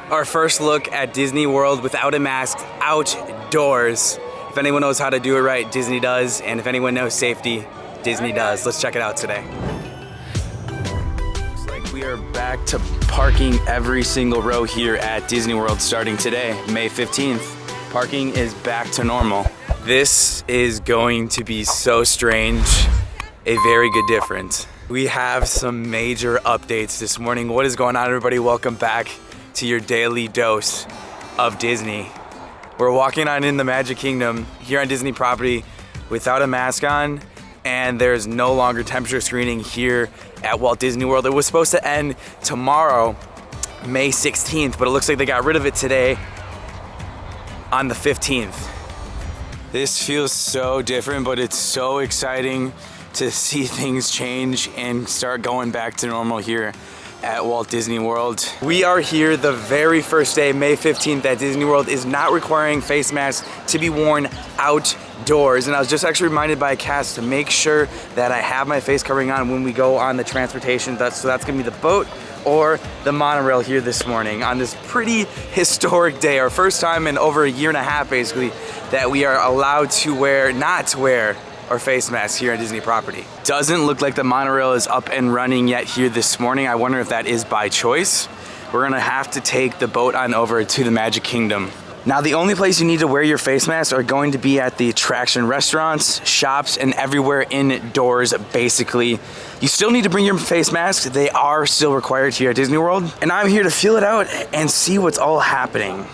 Our first look at Disney World without a mask outdoors. If anyone knows how to do it right, Disney does. And if anyone knows safety, Disney does. Let's check it out today. Looks like we are back to parking every single row here at Disney World starting today, May 15th. Parking is back to normal. This is going to be so strange. A very good difference. We have some major updates this morning. What is going on, everybody? Welcome back to your daily dose of Disney. We're walking on in the Magic Kingdom here on Disney property without a mask on, and there's no longer temperature screening here at Walt Disney World. It was supposed to end tomorrow, May 16th, but it looks like they got rid of it today on the 15th. This feels so different, but it's so exciting to see things change and start going back to normal here at Walt Disney World. We are here the very first day, May 15th, that Disney World is not requiring face masks to be worn outdoors. And I was just actually reminded by a cast to make sure that I have my face covering on when we go on the transportation. So that's gonna be the boat or the monorail here this morning on this pretty historic day. Our first time in over a year and a half, basically, that we are allowed to not to wear our face masks here at Disney property. Doesn't look like the monorail is up and running yet here this morning. I wonder if that is by choice. We're gonna have to take the boat on over to the Magic Kingdom. Now, the only place you need to wear your face masks are going to be at the attraction restaurants, shops, and everywhere indoors, basically. You still need to bring your face masks. They are still required here at Disney World. And I'm here to feel it out and see what's all happening.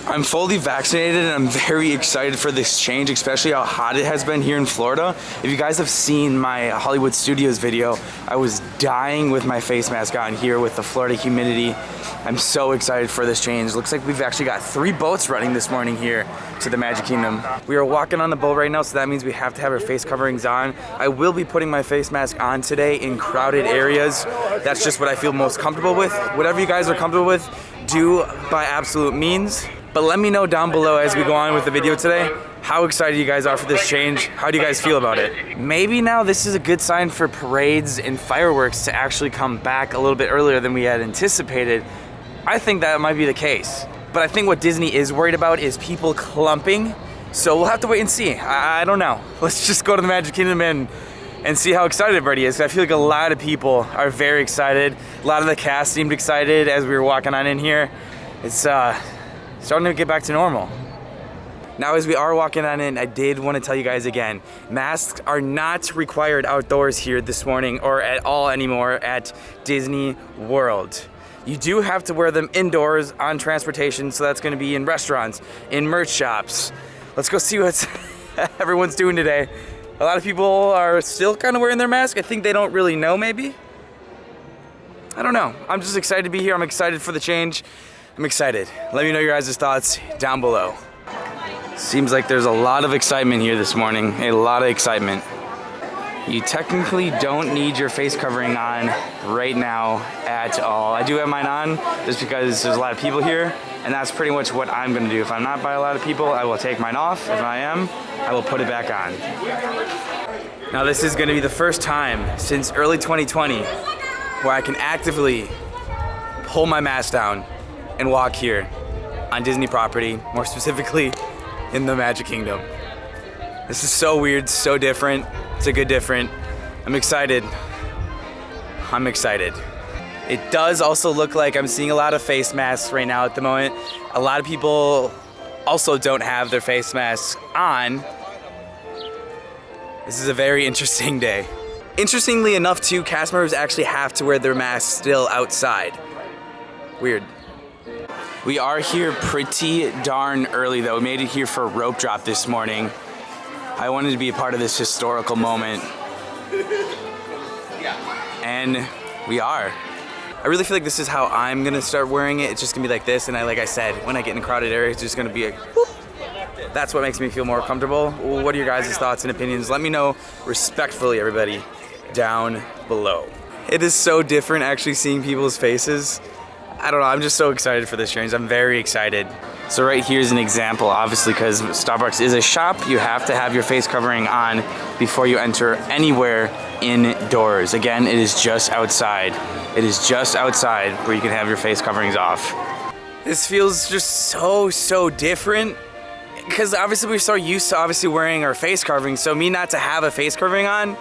I'm fully vaccinated and I'm very excited for this change, especially how hot it has been here in Florida. If you guys have seen my Hollywood Studios video, I was dying with my face mask on here with the Florida humidity. I'm so excited for this change. Looks like we've actually got 3 boats running this morning here to the Magic Kingdom. We are walking on the boat right now, so that means we have to have our face coverings on. I will be putting my face mask on today in crowded areas. That's just what I feel most comfortable with. Whatever you guys are comfortable with, do by absolute means. But let me know down below as we go on with the video today how excited you guys are for this change. How do you guys feel about it? Maybe now this is a good sign for parades and fireworks to actually come back a little bit earlier than we had anticipated. I think that might be the case. But I think what Disney is worried about is people clumping. So we'll have to wait and see. I don't know. Let's just go to the Magic Kingdom and see how excited everybody is. I feel like a lot of people are very excited. A lot of the cast seemed excited as we were walking on in here. It's starting to get back to normal. Now, as we are walking on in, I did want to tell you guys again, masks are not required outdoors here this morning or at all anymore at Disney World. You do have to wear them indoors on transportation, so that's going to be in restaurants, in merch shops. Let's go see what everyone's doing today. A lot of people are still kind of wearing their mask. I think they don't really know, maybe. I don't know. I'm just excited to be here. I'm excited for the change. I'm excited. Let me know your guys' thoughts down below. Seems like there's a lot of excitement here this morning. A lot of excitement. You technically don't need your face covering on right now at all. I do have mine on just because there's a lot of people here, and that's pretty much what I'm gonna do. If I'm not by a lot of people, I will take mine off. If I am, I will put it back on. Now, this is gonna be the first time since early 2020 where I can actively pull my mask down and walk here on Disney property, more specifically in the Magic Kingdom. This is so weird, so different. It's a good different. I'm excited. I'm excited. It does also look like I'm seeing a lot of face masks right now at the moment. A lot of people also don't have their face masks on. This is a very interesting day. Interestingly enough, too, cast members actually have to wear their masks still outside. Weird. We are here pretty darn early, though. We made it here for a rope drop this morning. I wanted to be a part of this historical moment. And we are. I really feel like this is how I'm gonna start wearing it. It's just gonna be like this, and like I said, when I get in crowded areas, it's just gonna be a whoop. That's what makes me feel more comfortable. What are your guys' thoughts and opinions? Let me know respectfully, everybody, down below. It is so different actually seeing people's faces. I don't know, I'm just so excited for this change. I'm very excited. So right here's an example, obviously, because Starbucks is a shop, you have to have your face covering on before you enter anywhere indoors. Again, it is just outside. It is just outside where you can have your face coverings off. This feels just so different. Because obviously we're so used to obviously wearing our face covering, so me not to have a face covering on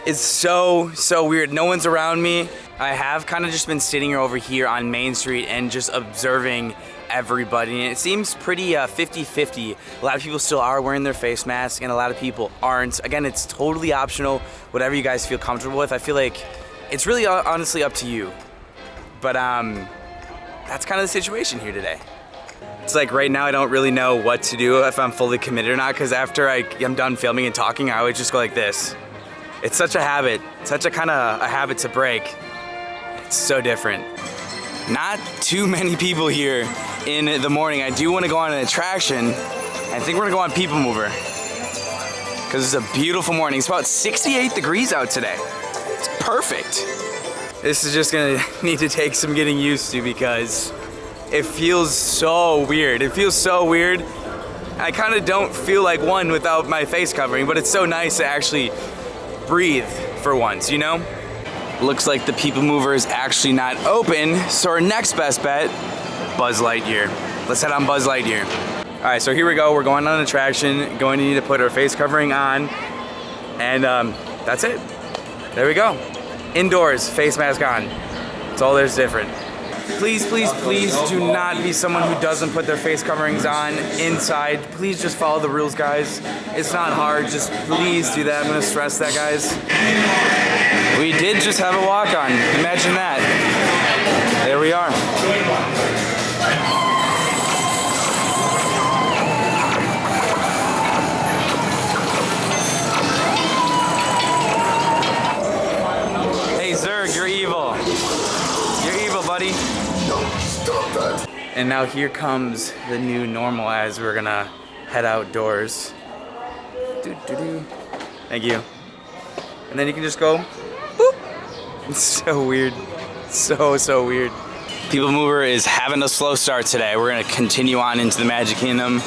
is so weird. No one's around me. I have kind of just been sitting over here on Main Street and just observing everybody, and it seems pretty 50-50. A lot of people still are wearing their face mask and a lot of people aren't. Again, it's totally optional, whatever you guys feel comfortable with. I feel like it's really honestly up to you. But that's kind of the situation here today. It's like right now I don't really know what to do, if I'm fully committed or not, because after I'm done filming and talking, I always just go like this. It's such a habit, such a kind of a habit to break. It's so different. Not too many people here in the morning. I do want to go on an attraction. I think we're gonna go on People Mover, because it's a beautiful morning. It's about 68 degrees out today. It's perfect. This is just gonna need to take some getting used to because it feels so weird. It feels so weird. I kind of don't feel like one without my face covering, but it's so nice to actually breathe for once, you know? Looks like the People Mover is actually not open, so our next best bet, Buzz Lightyear. Let's head on Buzz Lightyear. All right, so here we go. We're going on an attraction, going to need to put our face covering on, and that's it. There we go. Indoors, face mask on. That's all there's different. Please, please, please do not be someone who doesn't put their face coverings on inside. Please just follow the rules, guys. It's not hard, just please do that. I'm gonna stress that, guys. We did just have a walk-on, imagine that. There we are. Hey Zerg, you're evil. You're evil, buddy. Stop that. And now here comes the new normal as we're gonna head outdoors. Thank you. And then you can just go, boop. It's so weird. So weird. People Mover is having a slow start today. We're gonna continue on into the Magic Kingdom.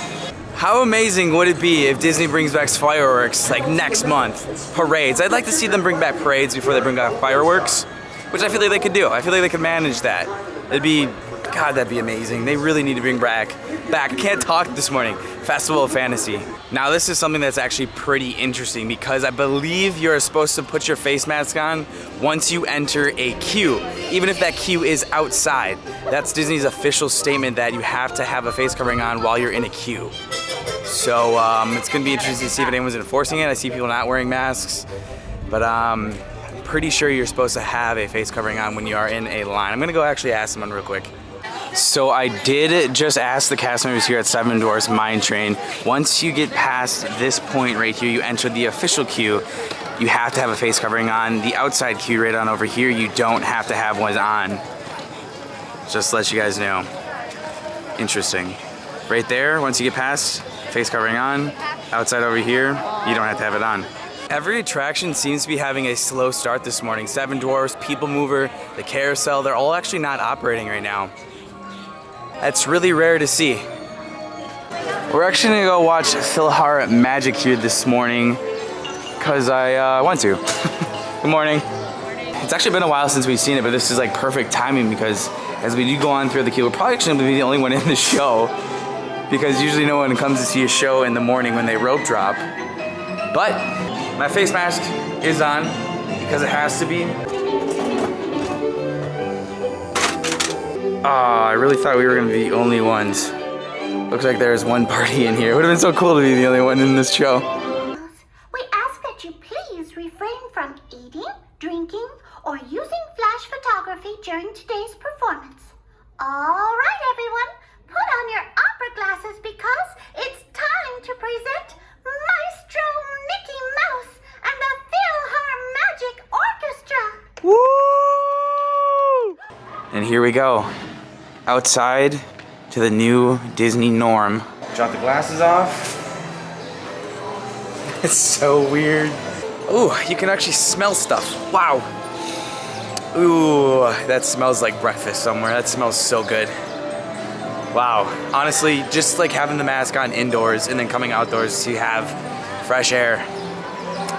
How amazing would it be if Disney brings back fireworks like next month? Parades. I'd like to see them bring back parades before they bring back fireworks, which I feel like they could do. I feel like they could manage that. It'd be, God, that'd be amazing. They really need to bring back, I can't talk this morning, Festival of Fantasy. Now this is something that's actually pretty interesting because I believe you're supposed to put your face mask on once you enter a queue, even if that queue is outside. That's Disney's official statement that you have to have a face covering on while you're in a queue. So it's gonna be interesting to see if anyone's enforcing it. I see people not wearing masks, but I'm pretty sure you're supposed to have a face covering on when you are in a line. I'm gonna go actually ask someone real quick. So I did just ask the cast members here at Seven Dwarfs Mine Train, once you get past this point right here, you enter the official queue, you have to have a face covering on. The outside queue right on over here, you don't have to have one on. Just to let you guys know. Interesting. Right there, once you get past, face covering on. Outside over here, you don't have to have it on. Every attraction seems to be having a slow start this morning. Seven Dwarfs, People Mover, the Carousel, they're all actually not operating right now. That's really rare to see. We're actually gonna go watch Philhar Magic here this morning because I want to. Good morning. It's actually been a while since we've seen it, but this is like perfect timing because as we do go on through the queue, we're probably actually gonna be the only one in the show because usually no one comes to see a show in the morning when they rope drop. But my face mask is on because it has to be. I really thought we were gonna be the only ones. Looks like there's one party in here. It would have been so cool to be the only one in this show. We ask that you please refrain from eating, drinking, or using flash photography during today's performance. All right, everyone, put on your opera glasses because it's time to present Maestro Mickey Mouse and the Philhar Magic Orchestra. Woo! And here we go. Outside to the new Disney norm. Drop the glasses off. It's so weird. Ooh, you can actually smell stuff. Wow. Ooh, that smells like breakfast somewhere. That smells so good. Wow. Honestly, just like having the mask on indoors and then coming outdoors to have fresh air.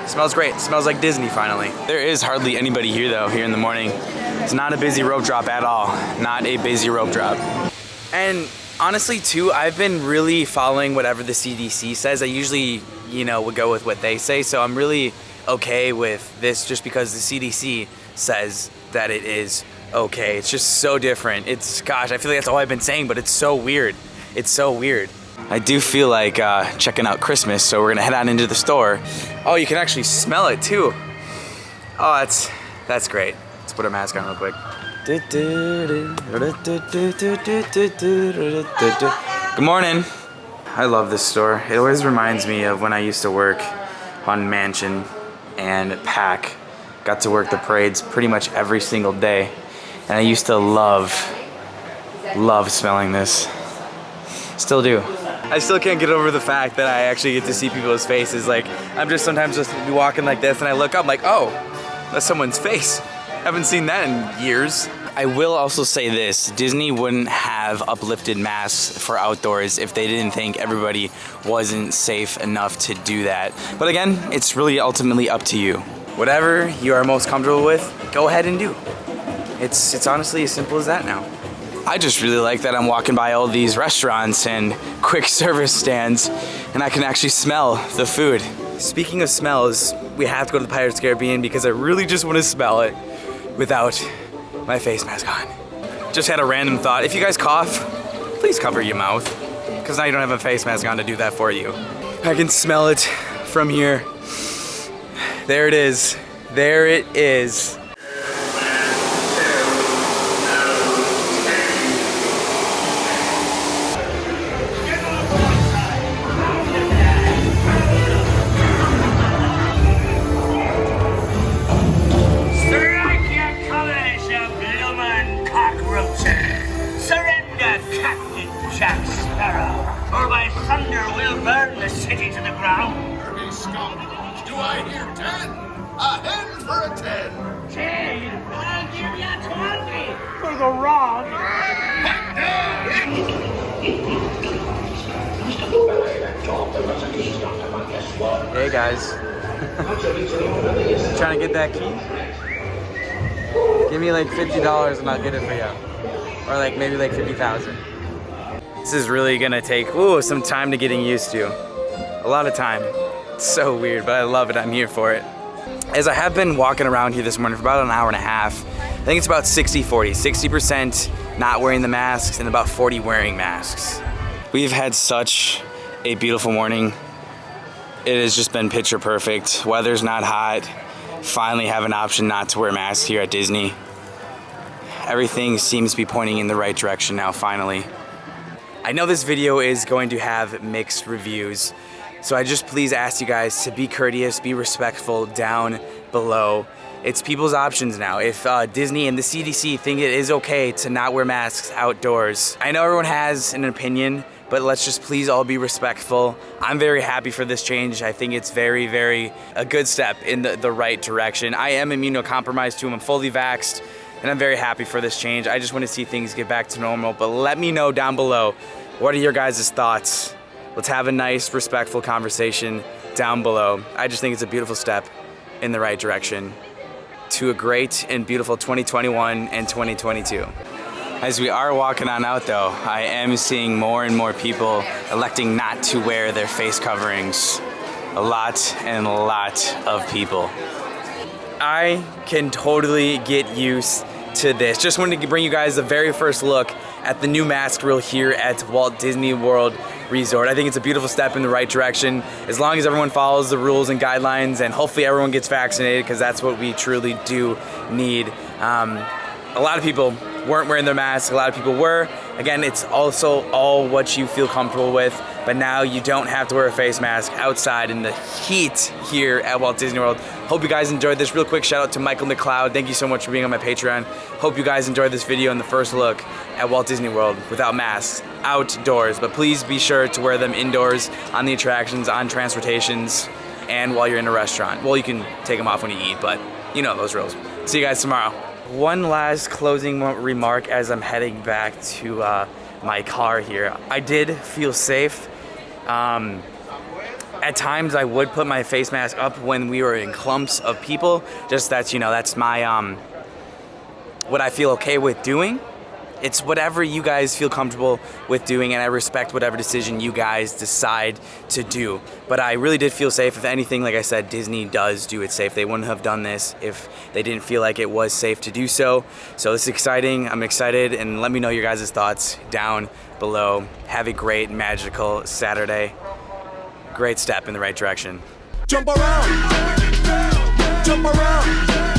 It smells great. It smells like Disney finally. There is hardly anybody here though, here in the morning. It's not a busy rope drop at all. Not a busy rope drop. And honestly too, I've been really following whatever the CDC says. I usually, would go with what they say. So I'm really okay with this just because the CDC says that it is okay. It's just so different. Gosh, I feel like that's all I've been saying, but it's so weird. It's so weird. I do feel like checking out Christmas, so we're gonna head on into the store. Oh, you can actually smell it too. Oh, that's great. Let's put our mask on real quick. Good morning. I love this store. It always reminds me of when I used to work on Mansion and Pack. Got to work the parades pretty much every single day. And I used to love smelling this. Still do. I still can't get over the fact that I actually get to see people's faces. Like, I'm just sometimes just be walking like this and I look up like, oh, that's someone's face. Haven't seen that in years. I will also say this, Disney wouldn't have uplifted masks for outdoors if they didn't think everybody wasn't safe enough to do that. But again, it's really ultimately up to you. Whatever you are most comfortable with, go ahead and do. It's honestly as simple as that now. I just really like that I'm walking by all these restaurants and quick service stands and I can actually smell the food. Speaking of smells, we have to go to the Pirates Caribbean because I really just want to smell it without my face mask on. Just had a random thought. If you guys cough, please cover your mouth because now you don't have a face mask on to do that for you. I can smell it from here. There it is. There it is. Hey guys, trying to get that key? Give me like $50 and I'll get it for you. Or like maybe like 50,000. This is really gonna take some time to getting used to. A lot of time. It's so weird, but I love it. I'm here for it. As I have been walking around here this morning for about an hour and a half, I think it's about 60-40. 60% not wearing the masks and about 40 wearing masks. We've had such a beautiful morning. It has just been picture perfect. Weather's not hot. Finally have an option not to wear masks here at Disney. Everything seems to be pointing in the right direction now, finally. I know this video is going to have mixed reviews, so I just please ask you guys to be courteous, be respectful down below. It's people's options now. If Disney and the CDC think it is okay to not wear masks outdoors, I know everyone has an opinion, but let's just please all be respectful. I'm very happy for this change. I think it's very, very a good step in the right direction. I am immunocompromised too. I'm fully vaxxed, and I'm very happy for this change. I just want to see things get back to normal, but let me know down below, what are your guys' thoughts? Let's have a nice, respectful conversation down below. I just think it's a beautiful step in the right direction to a great and beautiful 2021 and 2022. As we are walking on out though, I am seeing more and more people electing not to wear their face coverings. A lot of people. I can totally get used to this. Just wanted to bring you guys the very first look at the new mask rule here at Walt Disney World Resort. I think it's a beautiful step in the right direction as long as everyone follows the rules and guidelines and hopefully everyone gets vaccinated because that's what we truly do need. A lot of people weren't wearing their masks, a lot of people were. Again, it's also all what you feel comfortable with, but now you don't have to wear a face mask outside in the heat here at Walt Disney World. Hope you guys enjoyed this. Real quick shout out to Michael McLeod. Thank you so much for being on my Patreon. Hope you guys enjoyed this video and the first look at Walt Disney World without masks, outdoors. But please be sure to wear them indoors, on the attractions, on transportations, and while you're in a restaurant. Well, you can take them off when you eat, but you know those rules. See you guys tomorrow. One last closing remark as I'm heading back to my car here. I did feel safe. At times I would put my face mask up when we were in clumps of people. Just that's, you know, that's my, what I feel okay with doing. It's whatever you guys feel comfortable with doing, and I respect whatever decision you guys decide to do. But I really did feel safe. If anything, like I said, Disney does do it safe. They wouldn't have done this if they didn't feel like it was safe to do so. So this is exciting. I'm excited, and let me know your guys' thoughts down below. Have a great, magical Saturday. Great step in the right direction. Jump around, jump around.